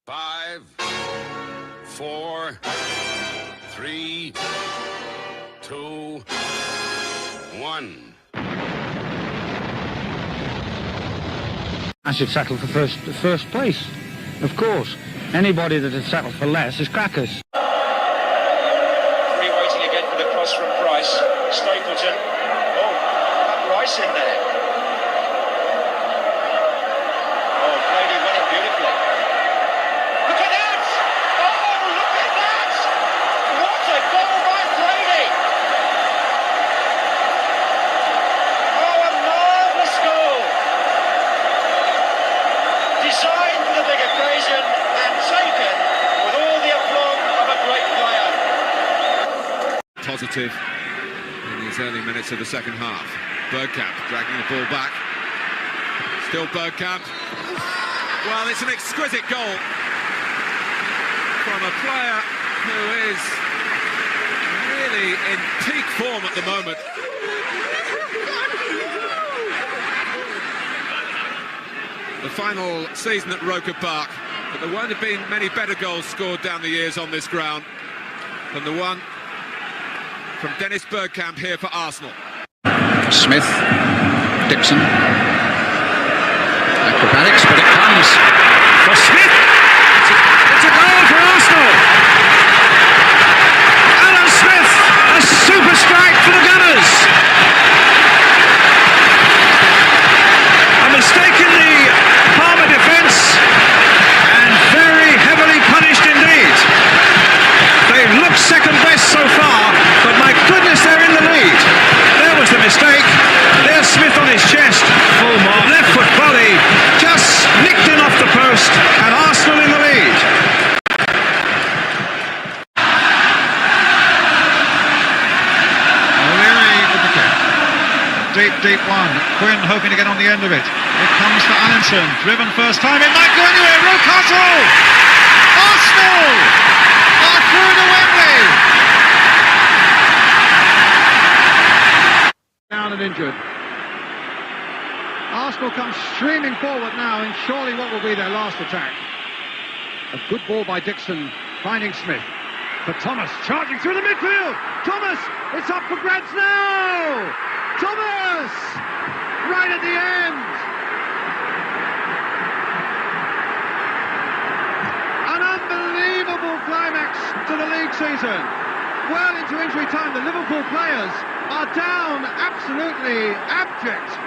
5, 4, 3, 2, 1. I should settle for first place. Of course, anybody that had settled for less is crackers. Free waiting again for the cross from Price. Stapleton. Oh, Rice in there. Oh, Brady won it beautifully. Look at that! Oh, look at that! What a goal by Brady! Oh, a marvellous goal! Designed for the big occasion and taken with all the aplomb of a great player. Positive in these early minutes of the second half. Bergkamp dragging the ball back. Still Bergkamp. Well, it's an exquisite goal from a player who is really in peak form at the moment. The final season at Roker Park, but there won't have been many better goals scored down the years on this ground than the one from Dennis Bergkamp here for Arsenal. Smith, Dixon, acrobatics, but it comes for Smith. It's a goal for Arsenal. Alan Smith, a super strike for the Gunners. A mistake in the Palmer defence, and very heavily punished indeed. They've looked second best so far, but my goodness, they're in the lead. There was the mistake. There's Smith on his chest. Full mark. Left foot volley, just nicked in off the post, and Arsenal in the lead. O'Leary with the kick. Deep one. Quinn hoping to get on the end of it. It comes to Allinson. Driven first time. It might go anywhere. Rocastle! Arsenal are through to Wembley. Down and injured. Arsenal come streaming forward now in surely what will be their last attack. A good ball by Dixon, finding Smith. For Thomas, charging through the midfield. Thomas, it's up for grabs now. Thomas, right at the end. An unbelievable climax to the league season. Well into injury time, the Liverpool players are down absolutely abject.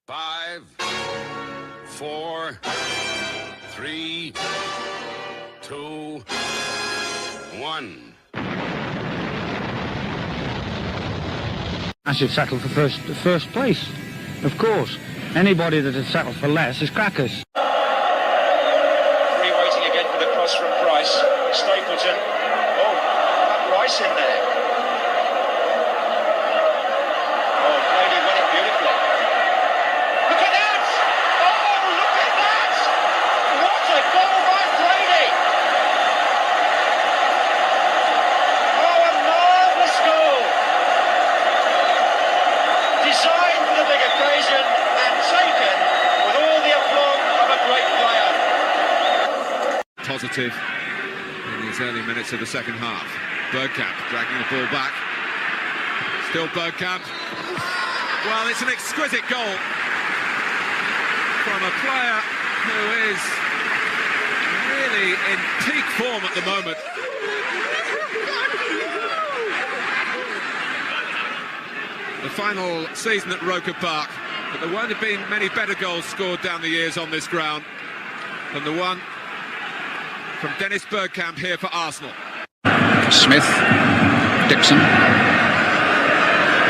Five, 4, 3, 2, 1. I should settle for first place. Of course, anybody that had settled for less is crackers. Free waiting again for the cross from Price. Stapleton. Oh, Rice in there. Oh, Brady won it beautifully. Look at that! Oh, look at that! What a goal by Brady! Oh, a marvellous goal! Designed for the big occasion and taken with all the aplomb of a great player. Positive in these early minutes of the second half. Bergkamp dragging the ball back. Still Bergkamp. Well, it's an exquisite goal from a player who is really in peak form at the moment. the final season at Roker Park, but there won't have been many better goals scored down the years on this ground than the one from Dennis Bergkamp here for Arsenal. Smith, Dixon,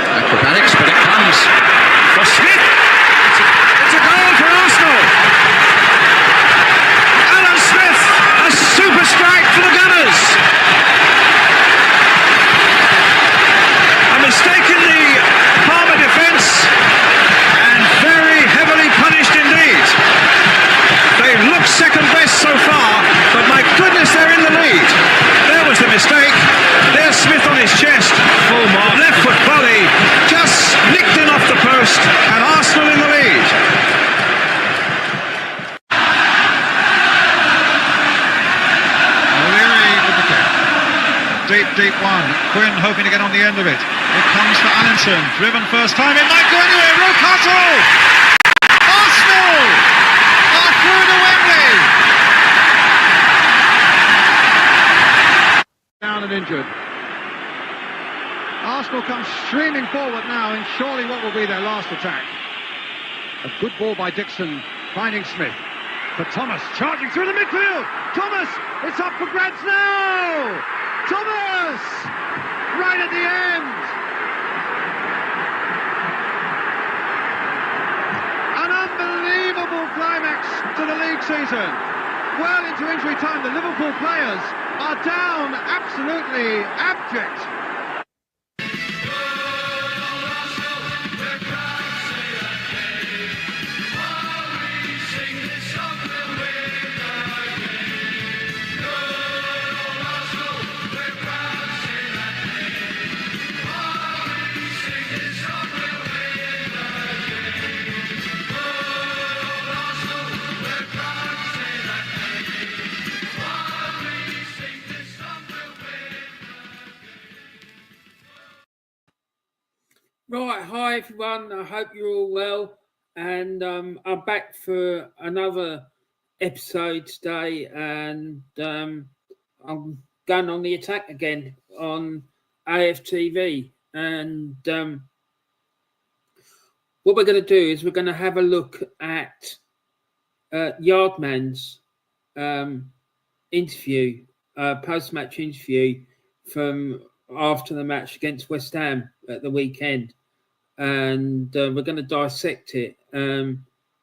acrobatics, but it comes for Smith. It's a goal for Arsenal. Alan Smith, a super strike for the Gunners. A mistake in the Palmer defence, and very heavily punished indeed. They've looked second best so far, but my goodness, they're in the lead. There was the mistake. There's Smith on his chest. Full mark. Left foot volley, just nicked in off the post, and Arsenal in the lead. O'Leary with the kick. Deep one. Quinn hoping to get on the end of it. It comes for Allinson. Driven first time. It might go anywhere. Rocastle! Arsenal are through to Wembley. Down and injured. Arsenal come streaming forward now in surely what will be their last attack. A good ball by Dixon, finding Smith. For Thomas, charging through the midfield. Thomas, it's up for grabs now. Thomas, right at the end. An unbelievable climax to the league season. Well into injury time, the Liverpool players are down absolutely abject. Right, hi everyone. I hope you're all well, and I'm back for another episode today, and I'm going on the attack again on AFTV, and what we're going to do is we're going to have a look at Yardman's interview, post-match interview from after the match against West Ham at the weekend. And we're going to dissect it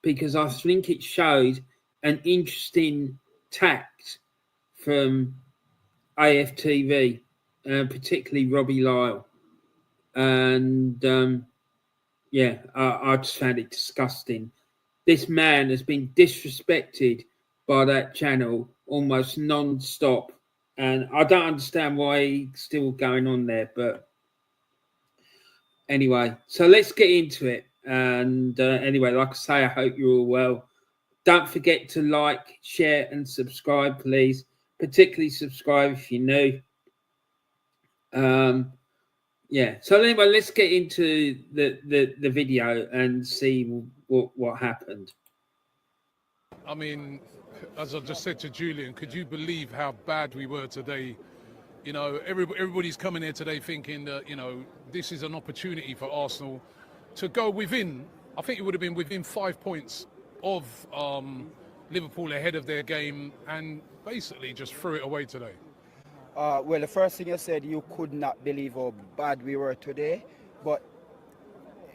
because I think it showed an interesting tact from AFTV, particularly Robbie Lyle. And I just found it disgusting. This man has been disrespected by that channel almost non-stop. And I don't understand why he's still going on there, but anyway, so let's get into it. And anyway, like I say, I hope you're all well. Don't forget to like, share, and subscribe, please. Particularly subscribe if you're new. So anyway, let's get into the video and see what happened. I mean, as I just said to Julian, could you believe how bad we were today? You know, everybody's coming here today thinking that, you know, this is an opportunity for Arsenal to go within, I think it would have been within 5 points of Liverpool ahead of their game, and basically just threw it away today. Well, the first thing you said, you could not believe how bad we were today, but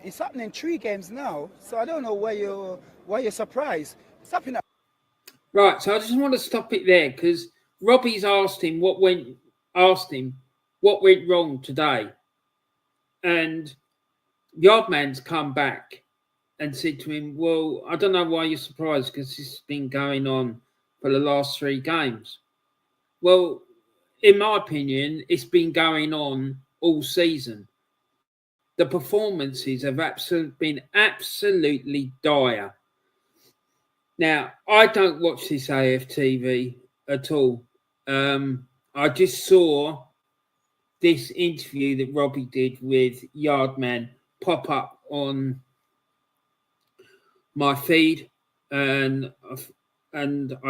it's happening 3 games now, so I don't know why you're surprised. It's happening. Right, so I just want to stop it there because Robbie's asked him what went wrong today, and Yardman's come back and said to him, well, I don't know why you're surprised because this has been going on for the last 3 games. Well, in my opinion, it's been going on all season. The performances have been absolutely dire. Now, I don't watch this AFTV at all. I just saw this interview that Robbie did with Yardman pop up on my feed, and I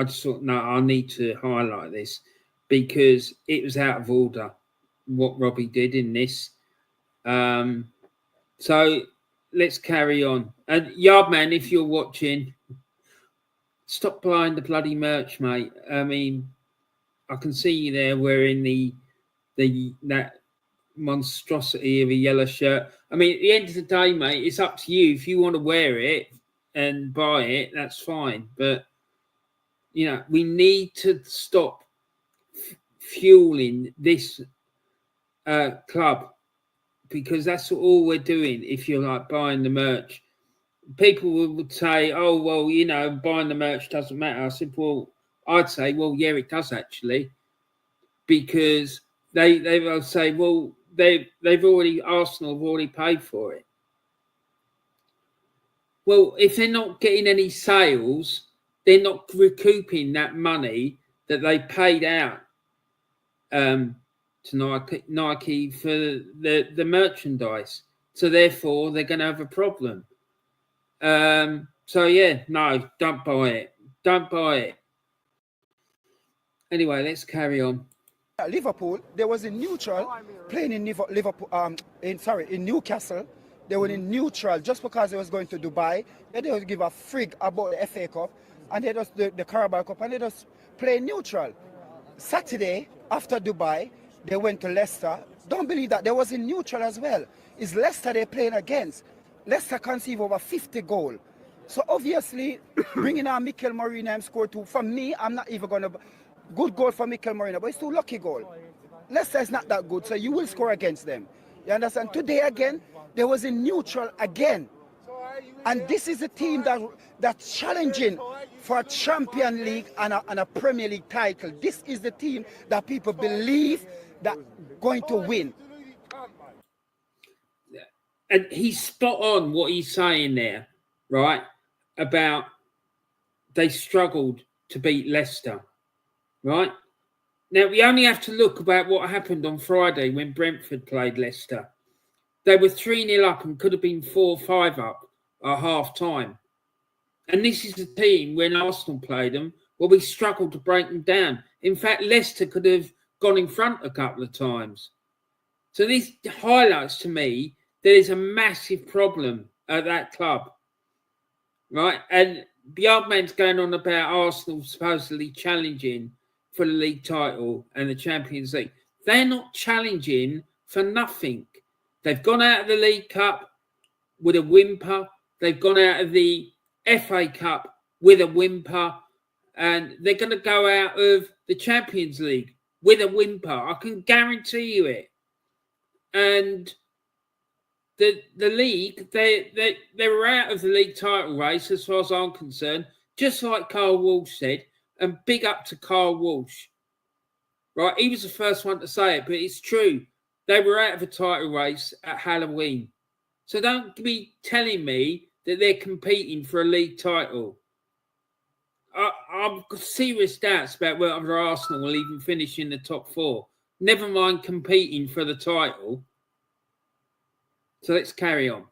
just thought, no, I need to highlight this because it was out of order what Robbie did in this. So let's carry on. And Yardman, if you're watching, stop buying the bloody merch, mate. I mean, I can see you there wearing that monstrosity of a yellow shirt. I mean, at the end of the day, mate, it's up to you. If you want to wear it and buy it, that's fine. But, you know, we need to stop fueling this club, because that's all we're doing. If you're like buying the merch, people would say, oh, well, you know, buying the merch doesn't matter. I said, well, I'd say, well, yeah, it does actually, because they will say, well, Arsenal have already paid for it. Well, if they're not getting any sales, they're not recouping that money that they paid out to Nike for the merchandise. So therefore, they're going to have a problem. So yeah, no, don't buy it. Don't buy it. Anyway, let's carry on. At Liverpool, there was a neutral playing in in Newcastle. They were in neutral just because they was going to Dubai. They didn't give a frig about the FA Cup, and they just the Carabao Cup, and they just play neutral. Saturday after Dubai, they went to Leicester. Don't believe that. They was in neutral as well. It's Leicester they're playing against. Leicester conceded over 50 goals. So obviously, bringing on Mikel Merino and score 2. For me, I'm not even going to... Good goal for Mikel Merino, but it's too lucky goal. Leicester is not that good, so you will score against them. You understand? Today again, there was a neutral again. And this is a team that's challenging for a Champions League and a Premier League title. This is the team that people believe that going to win. And he's spot on what he's saying there, right? About they struggled to beat Leicester, right? Now, we only have to look about what happened on Friday when Brentford played Leicester. They were 3-0 up and could have been 4-5 up at half-time. And this is a team, when Arsenal played them, well, we struggled to break them down. In fact, Leicester could have gone in front a couple of times. So this highlights to me there is a massive problem at that club, right? And the argument's going on about Arsenal supposedly challenging for the league title and the Champions League. They're not challenging for nothing. They've gone out of the League Cup with a whimper. They've gone out of the FA Cup with a whimper. And they're going to go out of the Champions League with a whimper. I can guarantee you it. And the league, they were out of the league title race as far as I'm concerned, just like Carl Walsh said. And big up to Carl Walsh. Right, he was the first one to say it, but it's true. They were out of a title race at Halloween. So don't be telling me that they're competing for a league title. I've got serious doubts about whether Arsenal will even finish in the top 4. Never mind competing for the title. So let's carry on.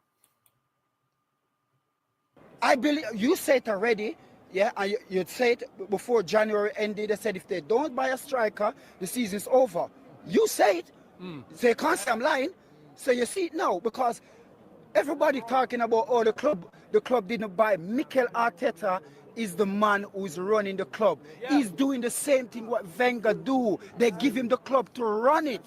I believe you said it already. Yeah, and you'd say it before January ended. They said if they don't buy a striker, the season's over. You say it. So you can't say I'm lying. So you see it now, because everybody talking about, oh, the club didn't buy. Mikel Arteta is the man who's running the club. Yeah. He's doing the same thing what Wenger do. They give him the club to run it.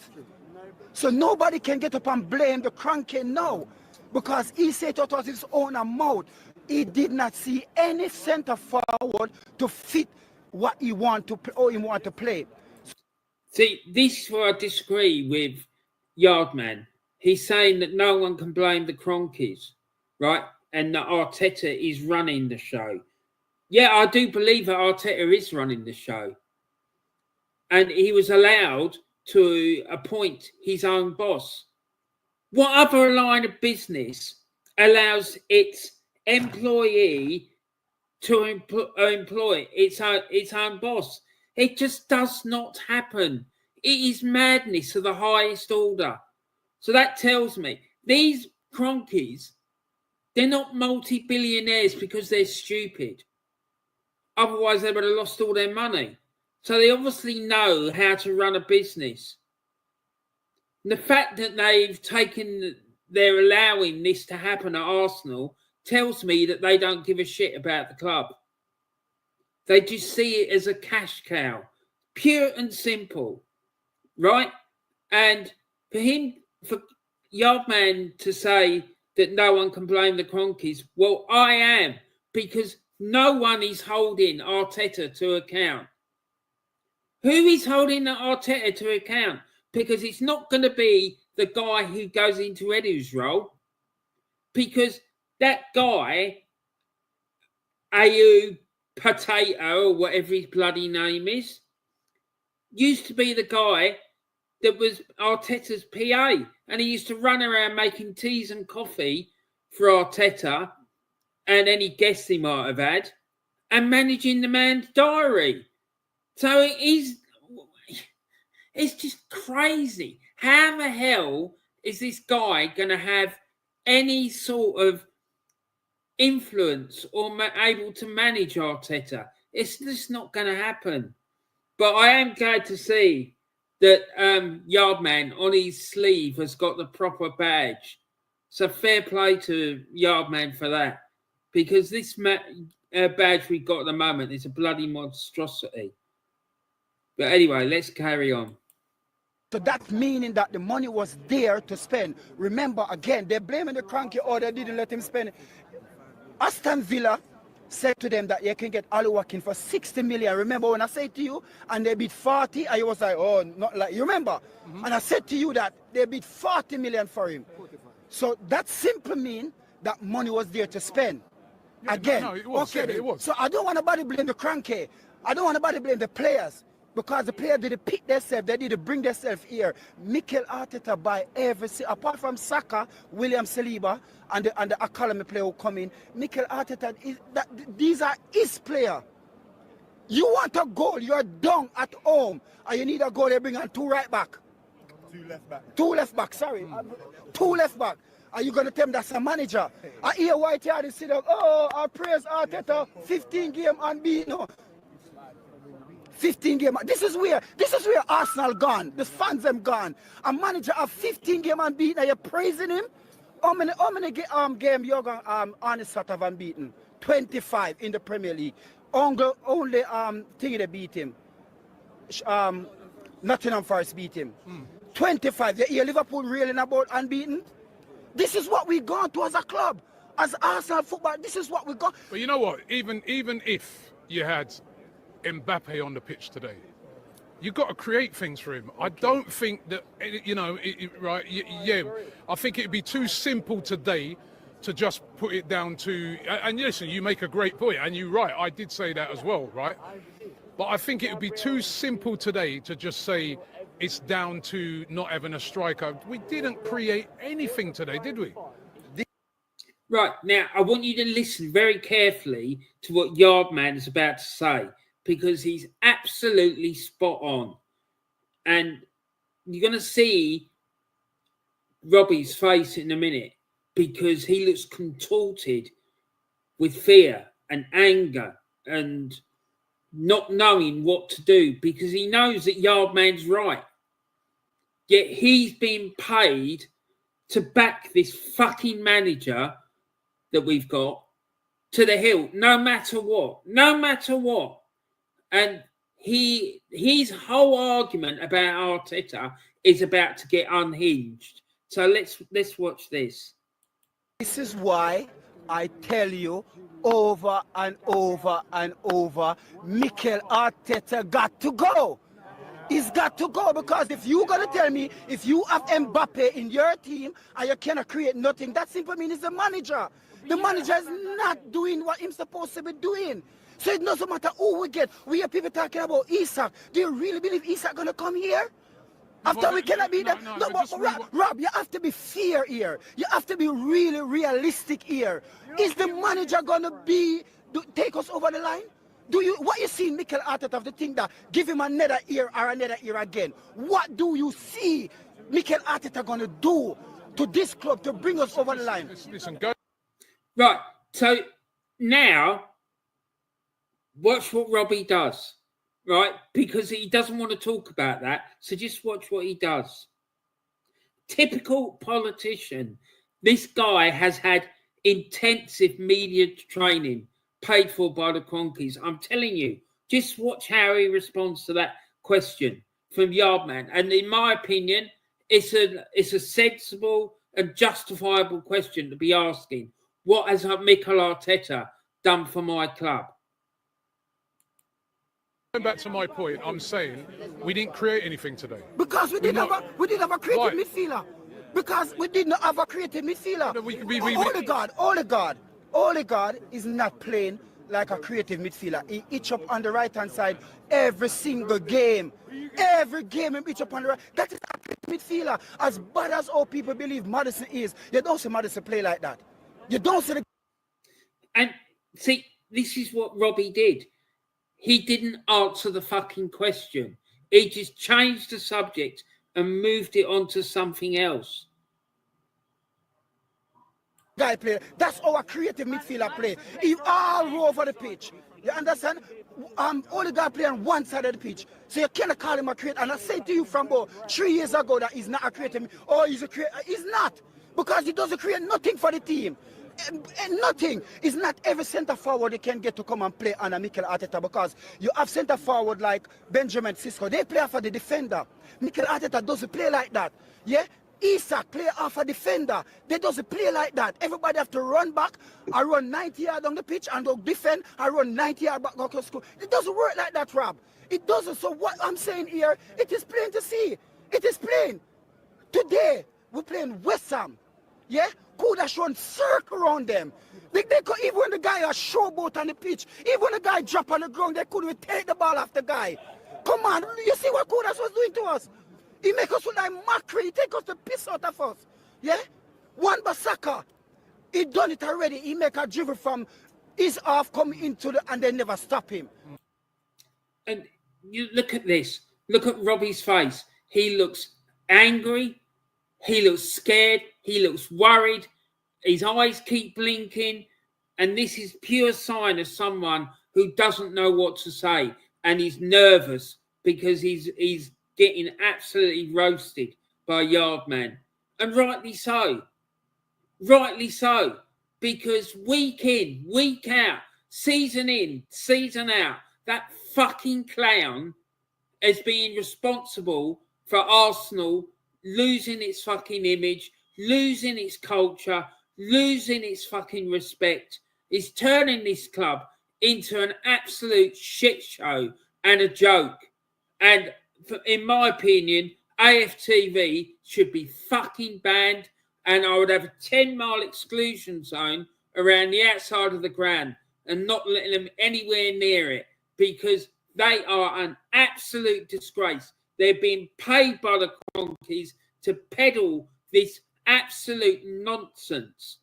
So nobody can get up and blame the Kroenke now, because he said it out of his own mouth. He did not see any centre forward to fit what he want to or he want to play. See, this is where I disagree with Yardman. He's saying that no one can blame the Kroenkes, right? And that Arteta is running the show. Yeah, I do believe that Arteta is running the show. And he was allowed to appoint his own boss. What other line of business allows its employee to employ its own boss? It just does not happen. It is madness of the highest order. So that tells me these Kroenkes, they're not multi-billionaires because they're stupid. Otherwise, they would have lost all their money. So they obviously know how to run a business. And the fact that they've taken they're allowing this to happen at Arsenal tells me that they don't give a shit about the club. They just see it as a cash cow, pure and simple, right? And for Yardman to say that no one can blame the Kroenkes, well, I am, because no one is holding Arteta to account. Who is holding Arteta to account? Because it's not going to be the guy who goes into Edu's role, because that guy, AU Potato, or whatever his bloody name is, used to be the guy that was Arteta's PA, and he used to run around making teas and coffee for Arteta and any guests he might have had, and managing the man's diary. So it's just crazy. How the hell is this guy going to have any sort of influence or able to manage Arteta? It's just not going to happen. But I am glad to see that Yardman on his sleeve has got the proper badge. So fair play to Yardman for that, because this badge we've got at the moment is a bloody monstrosity. But anyway, let's carry on. So that's meaning that the money was there to spend. Remember, again, they're blaming the Kroenke or they didn't let him spend. Aston Villa said to them that you can get Ali Watkins for 60 million. Remember when I said to you, and they bid 40, I was like, oh, not like, you remember? Mm-hmm. And I said to you that they bid 40 million for him. So that simply means that money was there to spend. Yeah, again, no, it was, okay, it was. So I don't want nobody blame the Kroenke. I don't want nobody blame the players. Because the players didn't pick themselves, they didn't bring themselves here. Mikel Arteta by everything, apart from Saka, William Saliba, and the academy player who come in. Mikel Arteta, these are his players. You want a goal, you're down at home, and you need a goal, they bring on 2 right back. 2 left back. 2 left back, sorry. 2 left back. Are you going to tell them that's a manager? I hear White Yard sit down, oh, I praise Arteta, 15 game unbeaten. No. 15 game. This is where Arsenal gone. The fans them gone. A manager of 15 game unbeaten. Are you praising him? How many game you're going honest sort of unbeaten? 25 in the Premier League. Only thing they beat him. Nottingham Forest beat him. 25. You hear Liverpool reeling about unbeaten? This is what we gone to as a club. As Arsenal football, this is what we got. But you know what? Even if you had Mbappe on the pitch today, you've got to create things for him. I don't think that, you know, right, yeah, I think it'd be too simple today to just put it down to, and listen, you make a great point, and you're right, I did say that as well, right? But I think it would be too simple today to just say it's down to not having a striker. We didn't create anything today, did we? Right, now I want you to listen very carefully to what Yardman is about to say, because he's absolutely spot on. And you're going to see Robbie's face in a minute, because he looks contorted with fear and anger and not knowing what to do, because he knows that Yardman's right. Yet he's being paid to back this fucking manager that we've got to the hilt, no matter what. And his whole argument about Arteta is about to get unhinged. So let's watch this. This is why I tell you over and over and over, Mikel Arteta got to go. He's got to go, because if you're going to tell me if you have Mbappe in your team and you cannot create nothing, that simply means he's a manager. The manager is not doing what he's supposed to be doing. So it doesn't matter who we get. We hear people talking about Isak. Do you really believe Isak going to come here? After we cannot be that. No, but Rob, you have to be fair here. You have to be really realistic here. Is the manager going to take us over the line? What you see in Mikel Arteta of the thing that give him another year or another year again? What do you see Mikel Arteta going to do to this club to bring us over the line? Listen, go. Right, so now watch what Robbie does, right? Because he doesn't want to talk about that, so just watch what he does. Typical politician. This guy has had intensive media training paid for by the Kroenkes. I'm telling you, just watch how he responds to that question from Yardman. And in my opinion, it's a sensible and justifiable question to be asking. What has Mikel Arteta done for my club? Going back to my point, I'm saying we didn't create anything today. Because we didn't have a creative midfielder. Because we did not have a creative midfielder. Odegaard is not playing like a creative midfielder. He itch up on the right-hand side every single game. Every game he itch up on the right. That is a creative midfielder. As bad as all people believe Maddison is, you don't see Maddison play like that. You don't see the... And see, this is what Robbie did. He didn't answer the fucking question. He just changed the subject and moved it on to something else. Guy play. That's our creative midfielder play. He all row over the pitch. You understand? Only guy play on one side of the pitch. So you cannot call him a creative. And I said to you from about 3 years ago that he's not a creative. Or he's a creative. He's not. Because he doesn't create nothing for the team. And nothing. It's not every centre forward you can get to come and play under Mikel Arteta, because you have centre forward like Benjamin Sisco. They play for the defender. Mikel Arteta doesn't play like that. Yeah? Isak play off a defender. They doesn't play like that. Everybody have to run back. I run 90 yards on the pitch and they'll defend. I run 90 yards back go to school. It doesn't work like that, Rob. It doesn't. So what I'm saying here, it is plain to see. It is plain. Today, we're playing West Ham. Yeah? Could have shown circle around them. They could, even when the guy a showboat on the pitch, even when the guy drop on the ground, they couldn't take the ball off the guy. Come on, you see what Kudas was doing to us? He make us look like mockery. He take us the piss out of us. Yeah? One Basaka, he done it already. He make a dribble from his half come into the, and they never stop him. And you look at this. Look at Robbie's face. He looks angry. He looks scared. He looks worried. His eyes keep blinking. And this is pure sign of someone who doesn't know what to say. And he's nervous because he's getting absolutely roasted by Yardman. And rightly so. Rightly so. Because week in, week out, season in, season out, that fucking clown is being responsible for Arsenal losing its fucking image, losing its culture, losing its fucking respect. Is turning this club into an absolute shit show and a joke. And in my opinion, AFTV should be fucking banned, and I would have a 10-mile exclusion zone around the outside of the ground and not letting them anywhere near it, because they are an absolute disgrace. They're being paid by the Kroenkes to peddle this absolute nonsense.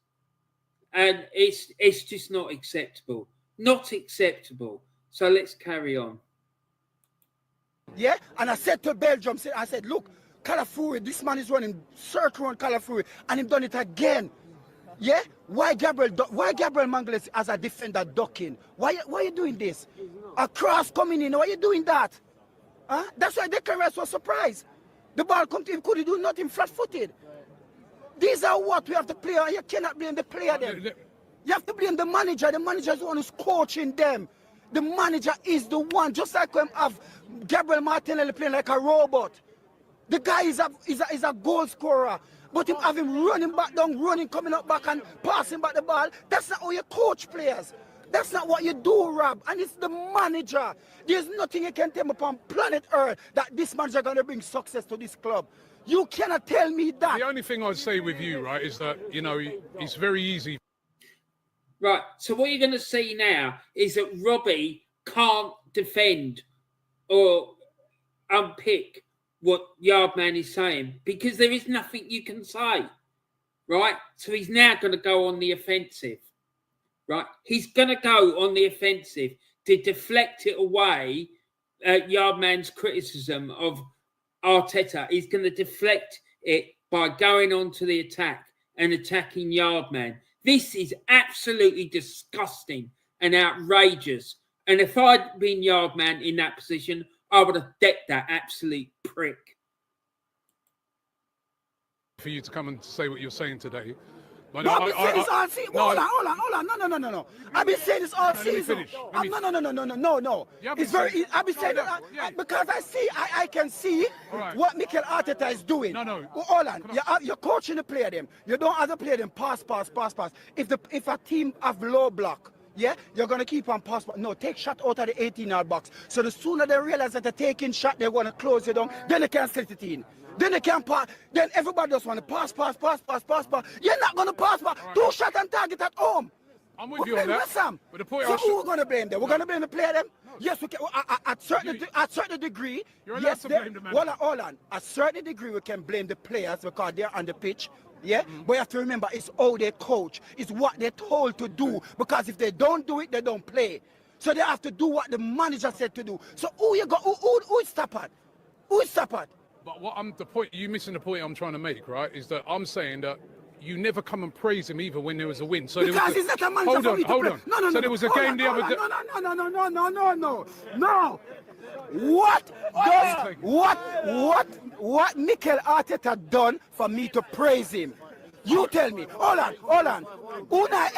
And it's just not acceptable. Not acceptable. So let's carry on. Yeah? And I said to Belgium, I said, look, Calafuri, this man is running circle on Calafuri, and he's done it again. Yeah? Why Gabriel Mangles as a defender ducking? Why are you doing this? A cross coming in, why are you doing that? Huh? That's why Declan Rice was surprised. The ball come to him, could he do nothing flat-footed? These are what we have to play on. You cannot blame the player then. You have to blame the manager. The manager is the one who's coaching them. The manager is the one, just like when have Gabriel Martinelli playing like a robot. The guy is a goal scorer. But him have him running back down, running, coming up back and passing back the ball. That's not how you coach players. That's not what you do, Rob. And it's the manager. There's nothing you can tell me upon planet Earth that this manager is going to bring success to this club. You cannot tell me that. The only thing I'd say with you, right, is that, you know, it's very easy. Right, so what you're going to see now is that Robbie can't defend or unpick what Yardman is saying, because there is nothing you can say, right? So he's now going to go on the offensive, right? He's going to go on the offensive to deflect it away, Yardman's criticism of Arteta. He's going to deflect it by going on to the attack and attacking Yardman. This is absolutely disgusting and outrageous. And if I'd been Yardman in that position, I would have decked that absolute prick. For you to come and say what you're saying today, But No, I've been saying this all season. no, Hold on. No. I've been saying this all let me season. finish. No. It's very. I've been saying that because I can see what Mikel Arteta is doing. No. Hold on. You're coaching the player them. You don't have to play them pass. If a team have low block, yeah, you're gonna keep on pass. No, take shot out of the 18-yard box. So the sooner they realize that they're taking shot, they're gonna close it down. Then they can't set it in. Then they can't pass. Then everybody just want to pass. You're not going to pass. Two shot and target at home. I'm with you on that. Sam. But the point so who we're going to blame them? We're going to blame the player them? Yes, we can. At certain degree. You're allowed to blame the manager. Hold on. At certain degree, we can blame the players because they're on the pitch. Yeah, but you have to remember, it's how they coach. It's what they're told to do. Because if they don't do it, they don't play. So they have to do what the manager said to do. So who you got? Who is stop at? Who is stop at? But you missing the point I'm trying to make, right? Is that I'm saying that you never come and praise him either when there was a win. So because he's not a manager for me to play. No. So there was a game the other day. No. What Mikel Arteta done for me to praise him? You tell me. Hold on. Unai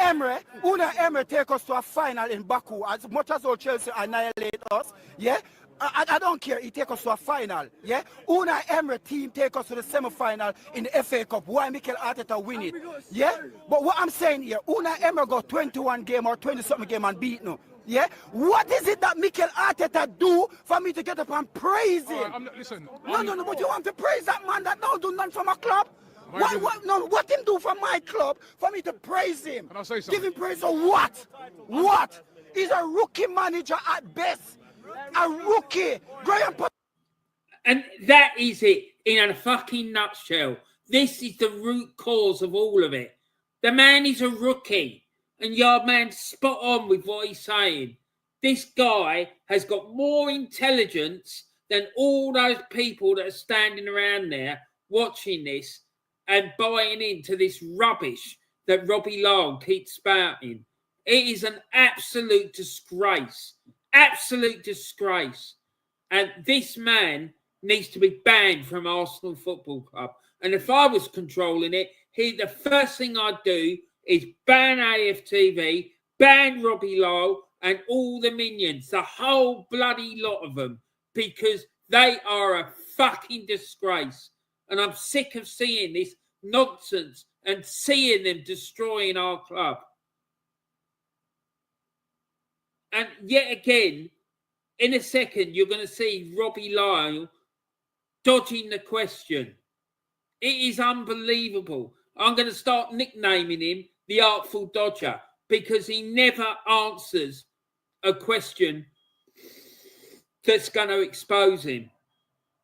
Emery take us to a final in Baku. As much as old Chelsea annihilate us, yeah. I don't care. He take us to a final, yeah. Unai Emery team take us to the semi-final in the FA Cup. Why Mikel Arteta win it, yeah? But what I'm saying here, Unai Emery got 21 game or 20-something game and beat no. Yeah? What is it that Mikel Arteta do for me to get up and praise him? Listen. No, but you want to praise that man that don't do nothing for my club? What him do for my club for me to praise him? Can I say something? Give him praise for what? What? He's a rookie manager at best. A rookie. And that is it in a fucking nutshell. This is the root cause of all of it. The man is a rookie. And Yardman's spot on with what he's saying. This guy has got more intelligence than all those people that are standing around there watching this and buying into this rubbish that Robbie Lyle keeps spouting. It is an absolute disgrace. Absolute disgrace. And this man needs to be banned from Arsenal Football Club. And if I was controlling it, the first thing I'd do is ban AFTV, ban Robbie Lyle and all the minions, the whole bloody lot of them, because they are a fucking disgrace. And I'm sick of seeing this nonsense and seeing them destroying our club. And yet again, in a second, you're going to see Robbie Lyle dodging the question. It is unbelievable. I'm going to start nicknaming him the Artful Dodger because he never answers a question that's going to expose him.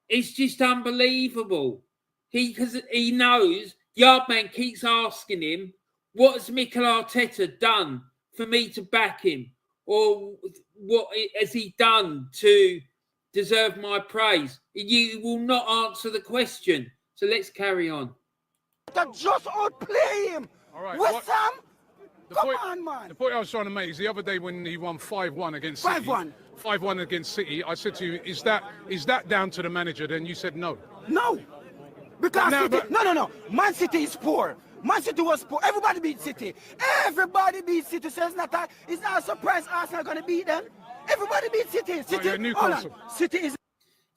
It's just unbelievable. Because he knows Yardman keeps asking him, what has Mikel Arteta done for me to back him? Or what has he done to deserve my praise? You will not answer the question. So let's carry on. Just outplay him. All right. West Ham? Come point, on, man. The point I was trying to make is the other day when he won 5-1 against City. 5-1 against City. I said to you, is that down to the manager? Then you said no. No. Because no. Man City is poor. Man City was poor. Everybody beat City. Everybody beat City. So it's not a surprise Arsenal going to beat them. Everybody beat City. City is...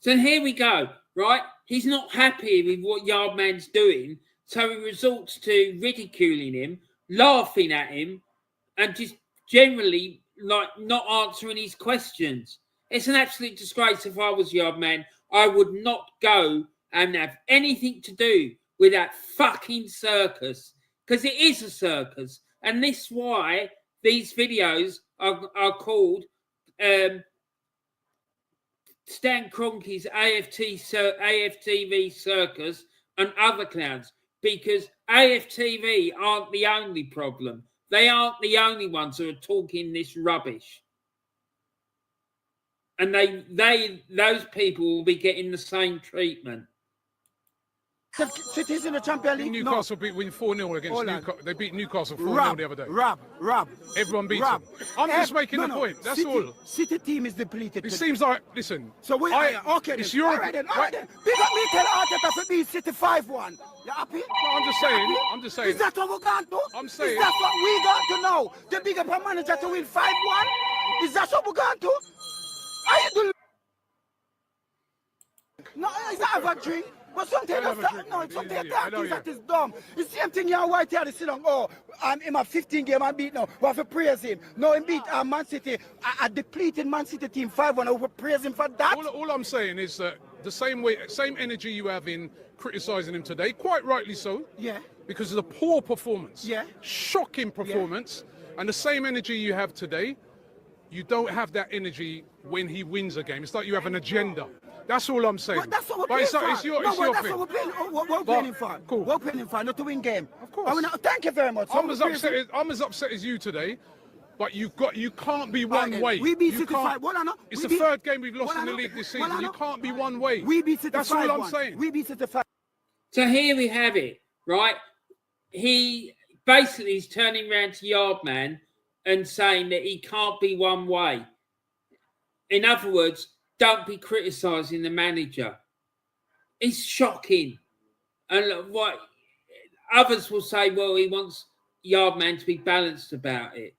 So here we go, right? He's not happy with what Yardman's doing. So he resorts to ridiculing him, laughing at him, and just generally like not answering his questions. It's an absolute disgrace. If I was Yardman, I would not go and have anything to do with that fucking circus, because it is a circus, and this is why these videos are called Stan Kroenke's AFTV Circus and other clowns, because AFTV aren't the only problem. They aren't the only ones who are talking this rubbish. And those people will be getting the same treatment. City's in the Champions League. Newcastle win 4-0 against Hold on. Newcastle. They beat Newcastle 4-0 the other day. Rob. Everyone beats them. I'm just making the point. That's all. City team is depleted. It seems like, listen. So we okay. It's then. your. All right then. Big up me tell Arteta to beat City 5-1. You happy? No, I'm just saying. Is that what we're going to? I'm saying. Is that what we got to know? The big up a manager to win 5-1? Is that what we're going to? Are you doing? No, it's not a drink. But something that is dumb. It's the same thing you white here, sit down. Oh, I'm in my 15 game I beat now. We have to praise him. No, he beat Man City, a depleted Man City team 5-1. We praise him for that. All I'm saying is that the same energy you have in criticising him today, quite rightly so. Yeah. Because of the poor performance. Yeah. Shocking performance. Yeah. And the same energy you have today, you don't have that energy when he wins a game. It's like you have an agenda. That's all I'm saying. But that's what we're playing for. It's your that's thing. What we're playing for. Cool. We're playing for, not to win game. Of course. Thank you very much. I'm as upset as you today, but you can't be one way. We beat City 5. It's the third game we've lost in the league this season. You can't be one way. We beat City 5. That's all I'm saying. We beat City 5. So here we have it, right? He basically is turning around to Yardman and saying that he can't be one way. In other words, don't be criticising the manager. It's shocking. And what others will say, well, he wants Yardman to be balanced about it.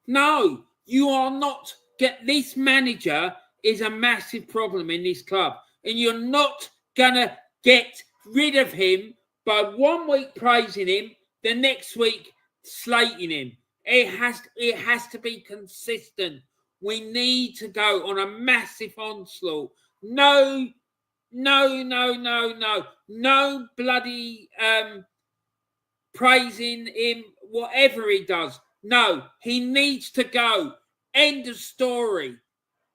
No, you are not. This manager is a massive problem in this club. And you're not going to get rid of him by 1 week praising him, the next week slating him. It has to be consistent. We need to go on a massive onslaught. No bloody praising him, whatever he does. No, he needs to go. End of story.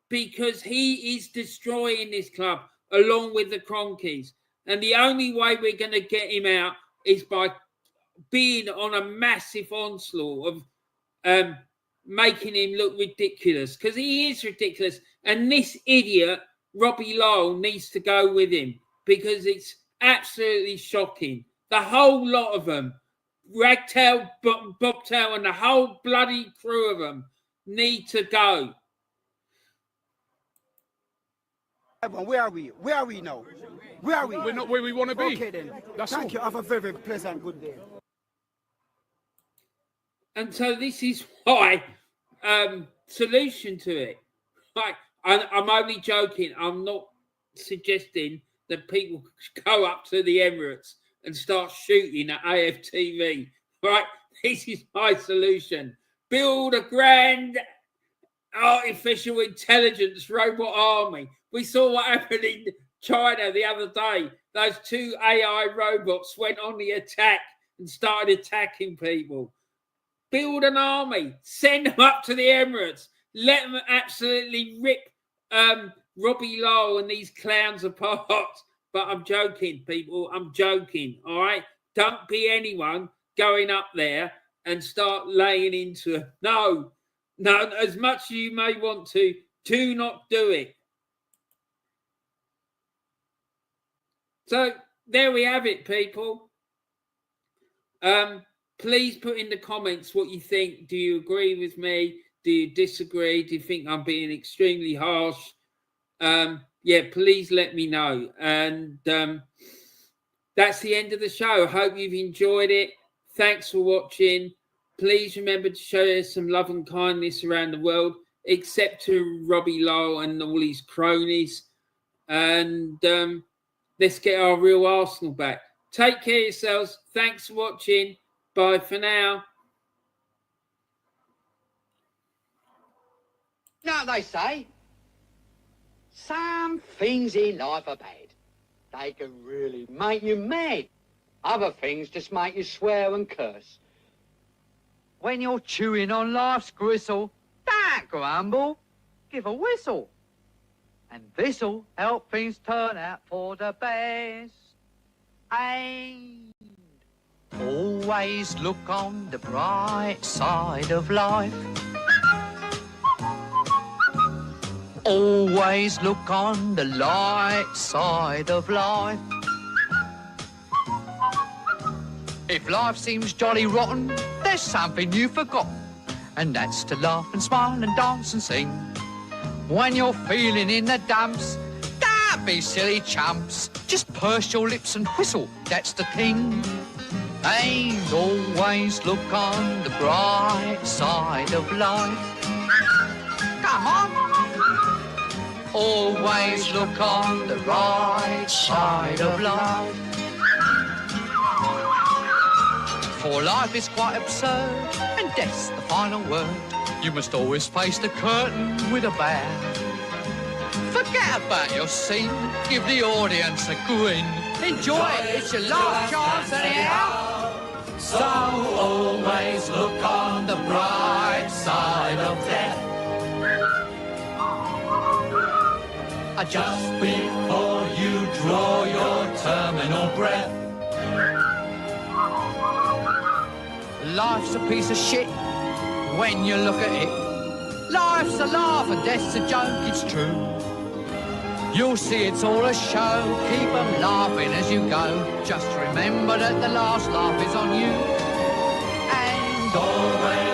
Because he is destroying this club along with the Kroenkes. And the only way we're going to get him out is by being on a massive onslaught of making him look ridiculous, because he is ridiculous. And this idiot, Robbie Lowell, needs to go with him because it's absolutely shocking. The whole lot of them, Ragtail, Bobtail, and the whole bloody crew of them need to go. Where are we? Where are we now? Where are we? We're not where we want to be. Okay then. That's Thank all. you. Have a very, very pleasant good day. And so this is why solution to it. Like, I'm only joking. I'm not suggesting that people go up to the Emirates and start shooting at AFTV. Right? This is my solution. Build a grand artificial intelligence robot army. We saw what happened in China the other day. Those 2 AI robots went on the attack and started attacking people. Build an army. Send them up to the Emirates. Let them absolutely rip Robbie Lowell and these clowns apart. But I'm joking, people. I'm joking, all right? Don't be anyone going up there and start laying into it. No, as much as you may want to, do not do it. So there we have it, people. Please put in the comments what you think. Do you agree with me? Do you disagree? Do you think I'm being extremely harsh? Yeah, please let me know. And that's the end of the show. I hope you've enjoyed it. Thanks for watching. Please remember to show some love and kindness around the world, except to Robbie Lowell and all his cronies. And let's get our real Arsenal back. Take care of yourselves. Thanks for watching. Bye for now. You know what they say? Some things in life are bad. They can really make you mad. Other things just make you swear and curse. When you're chewing on life's gristle, don't grumble, give a whistle. And this'll help things turn out for the best. And always look on the bright side of life. Always look on the light side of life. If life seems jolly rotten, there's something you've forgotten, and that's to laugh and smile and dance and sing. When you're feeling in the dumps, don't be silly chumps. Just purse your lips and whistle, that's the thing. And always look on the bright side of life. Come on. Always look on the right side of life. For life is quite absurd, and death's the final word. You must always face the curtain with a bow. Forget about your scene, give the audience a grin. Enjoy it, it's your last chance anyhow. So always look on the bright side of death. Just before you draw your terminal breath. Life's a piece of shit when you look at it. Life's a laugh and death's a joke, it's true. You'll see it's all a show, keep 'em laughing as you go. Just remember that the last laugh is on you. And always